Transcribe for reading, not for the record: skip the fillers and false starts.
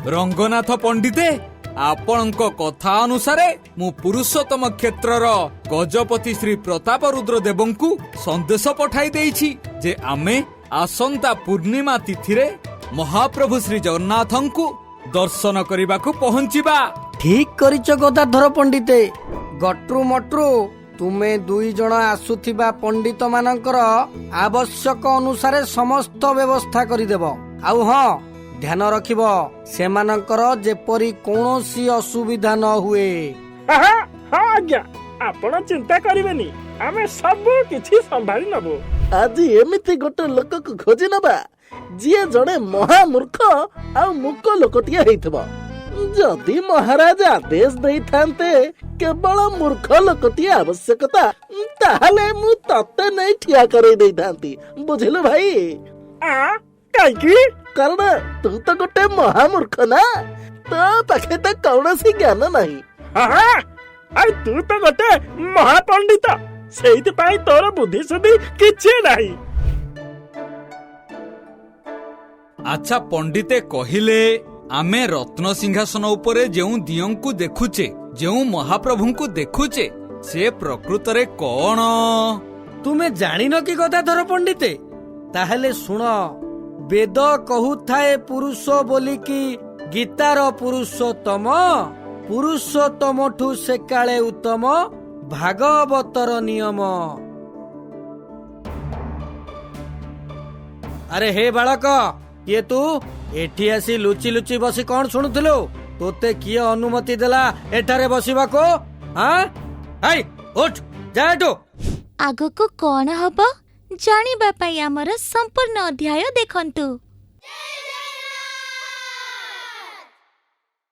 रंगनाथ पंडिते आपणଙ୍କ कथा अनुसारे मु पुरुषोत्तम क्षेत्रर गजपति श्री प्रताप रुद्र देवंकु संदेश पठाई देइछि जे आमे आसंता पूर्णिमा तिथि रे महाप्रभु श्री जगन्नाथंकु दर्शन करबाकू पहुंचीबा। ठीक करिच गदाधर पंडिते। गट्रु मट्रु तुमे दुई जण आसुथिबा पंडित मानकर आवश्यक अनुसारे समस्त व्यवस्था करिदेव। आउ हाँ ध्यान रखिब सेमानकर जेपरी कौनसी असुविधा न हुए। हाँ आज्ञा आपण चिंता करिवेनी आमे सब किछि संभाली नबो। आज एमिति गोटे लोक को खोजी नबा जिए जड़े महामूर्ख आ मूक लोकटिया हेइथबो। जदि महाराज आदेश देई थांते केवल मूर्ख लोकटिया आवश्यकता ताहले मु तते नहीं ठिया करई देई थांती। बुझिलु भाई? आ काईकी कारण तू तो गोटे महामूर्ख ना, तो पाखे तो कौनसी ज्ञान नहीं। हाँ आई तू तो गोटे महापंडित सेहित पाई तोर बुद्धि सुद्धि किछि नाही। अच्छा पंडिते कहिले आमे रत्न सिंहासन उपरे जेउ दियंकु देखुचे जेउ महाप्रभुंकु देखुचे से प्रकृत रे कौन? तुमे जानिन कि गदाधर पंडिते? ताहले सुन, वेद कहूथाए पुरुष बोलिकी गीतार पुरुषोत्तम पुरुषोत्तमठु से काले उत्तम भागवतर नियम। अरे हे बालक किए तू एठी आसी लुचि लुचि बसी कौन शुणुथिलु? तोते किए अनुमति देला एठारे बसिबाको? हाँ हाय उठ जा एठु। आगको कौन हबो जानिबा पई हमर संपूर्ण अध्याय देखंतु।